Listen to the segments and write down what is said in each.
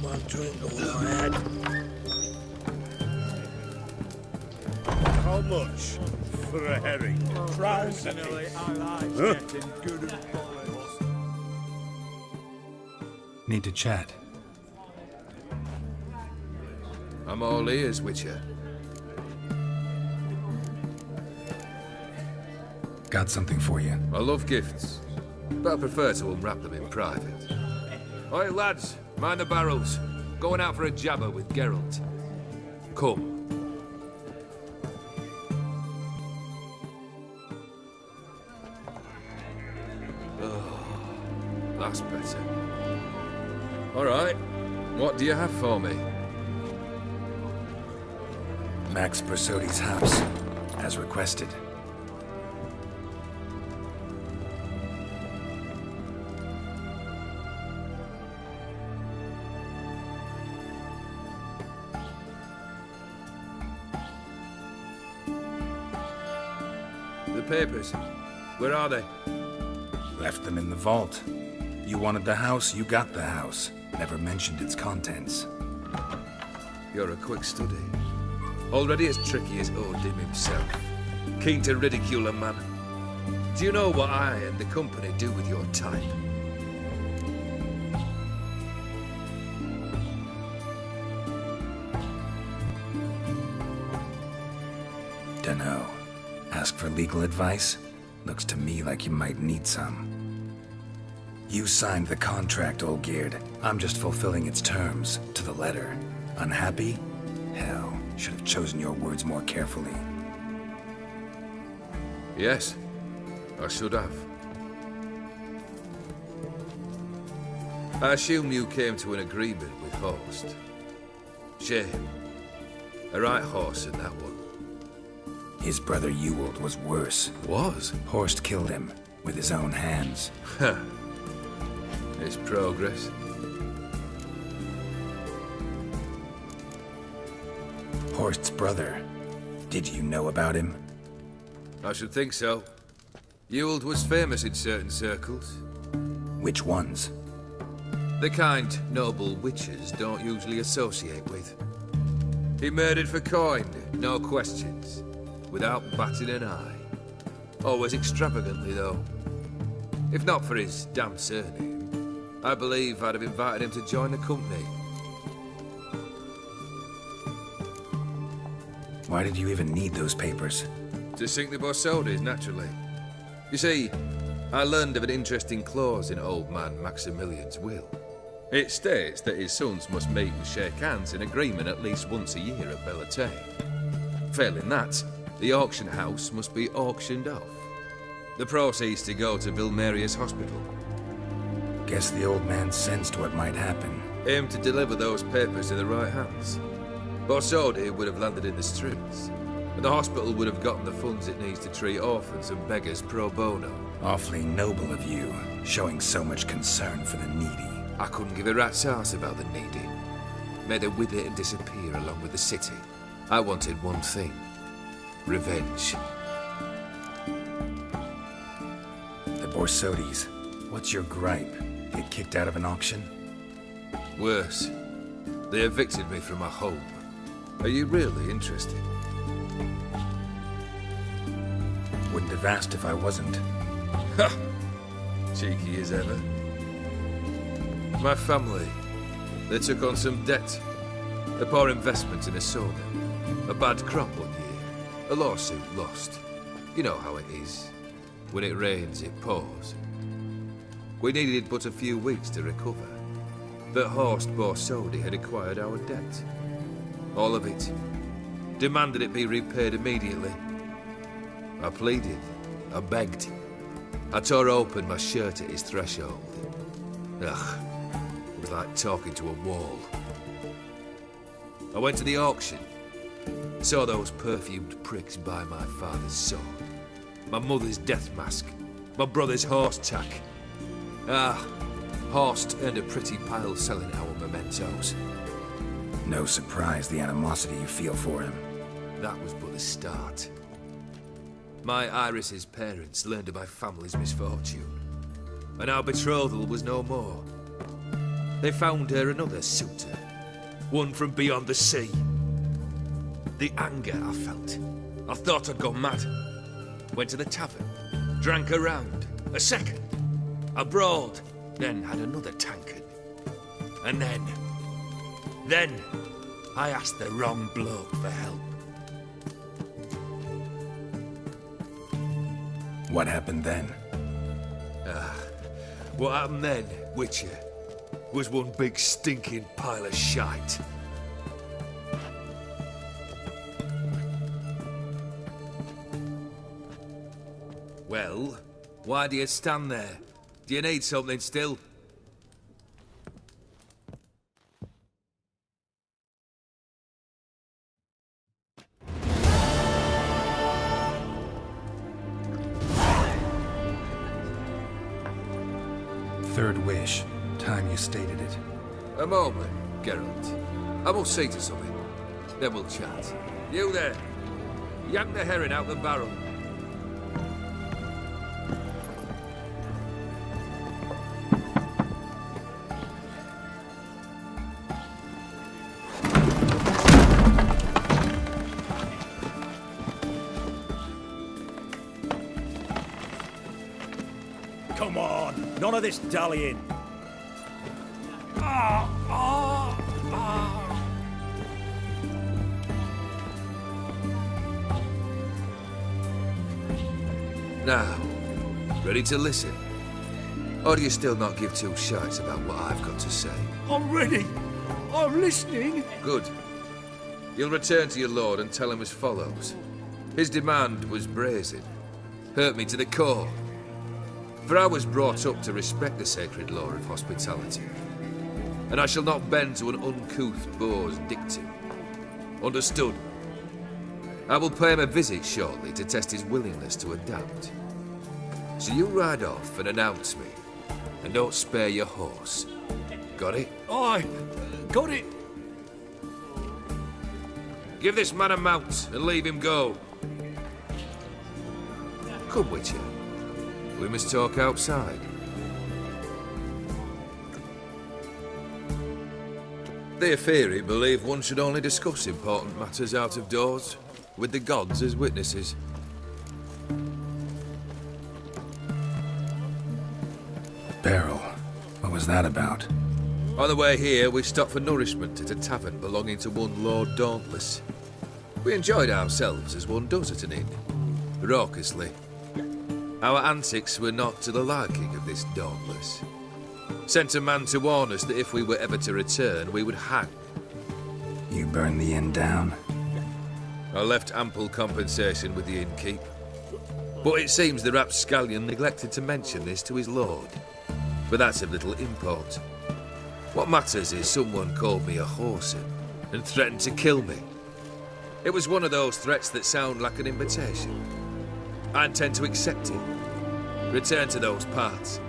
I drink all I had. How much for a herring? Prize. Need to chat. I'm all ears, Witcher. Got something for you. I love gifts, but I prefer to unwrap them in private. Oi, lads, mind the barrels. Going out for a jabber with Geralt. Come. Oh, that's better. All right, what do you have for me? Max Bersodi's house, as requested. The papers, where are they? Left them in the vault. You wanted the house, you got the house. Never mentioned its contents. You're a quick study. Already as tricky as Odin himself. Keen to ridicule a man. Do you know what I and the company do with your type? Dunno. Ask for legal advice? Looks to me like you might need some. You signed the contract, Olgierd. I'm just fulfilling its terms, to the letter. Unhappy? Hell, should have chosen your words more carefully. Yes, I should have. I assume you came to an agreement with Horst. Shame. A right horse in that one. His brother Ewald was worse. Was? Horst killed him, with his own hands. Ha. It's progress. Horst's brother. Did you know about him? I should think so. Ewald was famous in certain circles. Which ones? The kind noble witches don't usually associate with. He murdered for coin, no questions. Without batting an eye. Always extravagantly, though. If not for his damn surname, I believe I'd have invited him to join the company. Why did you even need those papers? To sink the Borsodis, naturally. You see, I learned of an interesting clause in old man Maximilian's will. It states that his sons must meet and shake hands in agreement at least once a year at Bellatane. Failing that, the auction house must be auctioned off. The proceeds to go to Vilmeria's hospital. Guess the old man sensed what might happen. Aimed to deliver those papers to the right hands. Borsodi would have landed in the streets, and the hospital would have gotten the funds it needs to treat orphans and beggars pro bono. Awfully noble of you, showing so much concern for the needy. I couldn't give a rat's ass about the needy. Made her wither and disappear along with the city. I wanted one thing. Revenge. The Borsodis. What's your gripe? Get kicked out of an auction? Worse. They evicted me from my home. Are you really interested? Wouldn't have asked if I wasn't. Ha! Cheeky as ever. My family. They took on some debt. A poor investment in a soda. A bad crop one year. A lawsuit lost. You know how it is. When it rains, it pours. We needed but a few weeks to recover. But Horst Borsodi had acquired our debt. All of it. Demanded it be repaid immediately. I pleaded. I begged. I tore open my shirt at his threshold. Ugh. It was like talking to a wall. I went to the auction. Saw those perfumed pricks buy my father's sword. My mother's death mask. My brother's horse tack. Ah, Horst earned a pretty pile selling our mementos. No surprise the animosity you feel for him. That was but the start. My Iris's parents learned of my family's misfortune, and our betrothal was no more. they found her another suitor. One from beyond the sea. The anger I felt. I thought I'd gone mad. Went to the tavern. Drank a round. A second. A broad. Then had another tankard. And then I asked the wrong bloke for help. What happened then? What happened then, Witcher, was one big stinking pile of shite. Well, why do you stand there? Do you need something still? Third wish. Time you stated it. A moment, Geralt. I must see to something. Then we'll chat. You there. Yank the herring out the barrel. Come on, none of this dallying. Now, ready to listen? Or do you still not give two shites about what I've got to say? I'm ready. I'm listening. Good. You'll return to your lord and tell him as follows. His demand was brazen. Hurt me to the core. For I was brought up to respect the sacred law of hospitality. And I shall not bend to an uncouth boor's dictum. Understood? I will pay him a visit shortly to test his willingness to adapt. So you ride off and announce me. And don't spare your horse. Got it? Aye, got it. Give this man a mount and leave him go. Come, Witcher. We must talk outside. The Aetheri believe one should only discuss important matters out of doors, with the gods as witnesses. Beryl. What was that about? On the way here, we stopped for nourishment at a tavern belonging to one Lord Dauntless. We enjoyed ourselves as one does at an inn, raucously. Our antics were not to the liking of this Dauntless. Sent a man to warn us that if we were ever to return, we would hang. You burned the inn down? I left ample compensation with the innkeep. But it seems the rapscallion neglected to mention this to his lord. But that's of little import. What matters is someone called me a whoreson and threatened to kill me. It was one of those threats that sound like an invitation. I intend to accept it. Return to those parts.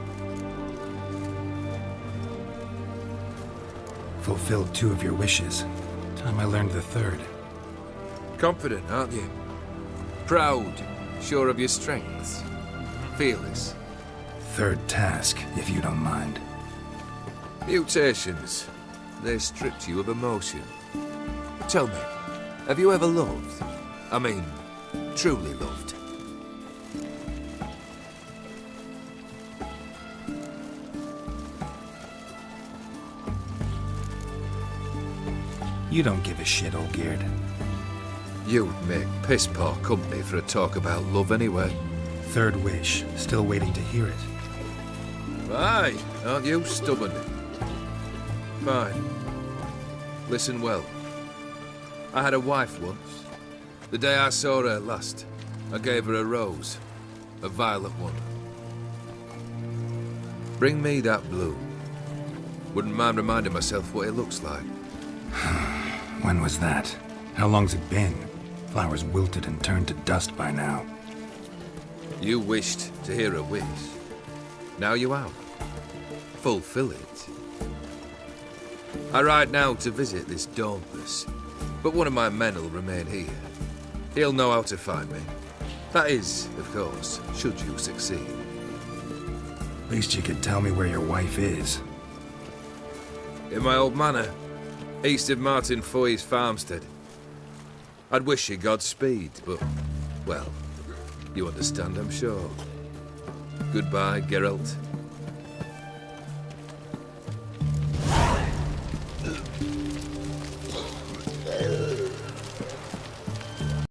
Fulfilled 2 of your wishes. Time I learned the 3rd. Confident, aren't you? Proud, sure of your strengths. Fearless. 3rd task, if you don't mind. Mutations. They stripped you of emotion. Tell me, have you ever loved? I mean, truly loved? You don't give a shit, Olgierd. You'd make piss-poor company for a talk about love anyway. 3rd wish. Still waiting to hear it. Aye, aren't you stubborn? Fine. Listen well. I had a wife once. The day I saw her last, I gave her a rose. A violet one. Bring me that bloom. Wouldn't mind reminding myself what it looks like. When was that? How long's it been? Flowers wilted and turned to dust by now. You wished to hear a wish. Now you have. Fulfill it. I ride now to visit this Dauntless, but one of my men will remain here. He'll know how to find me. That is, of course, should you succeed. Least you could tell me where your wife is. in my old manor, east of Martin Foy's farmstead. I'd wish you Godspeed, but, well, you understand, I'm sure. Goodbye, Geralt.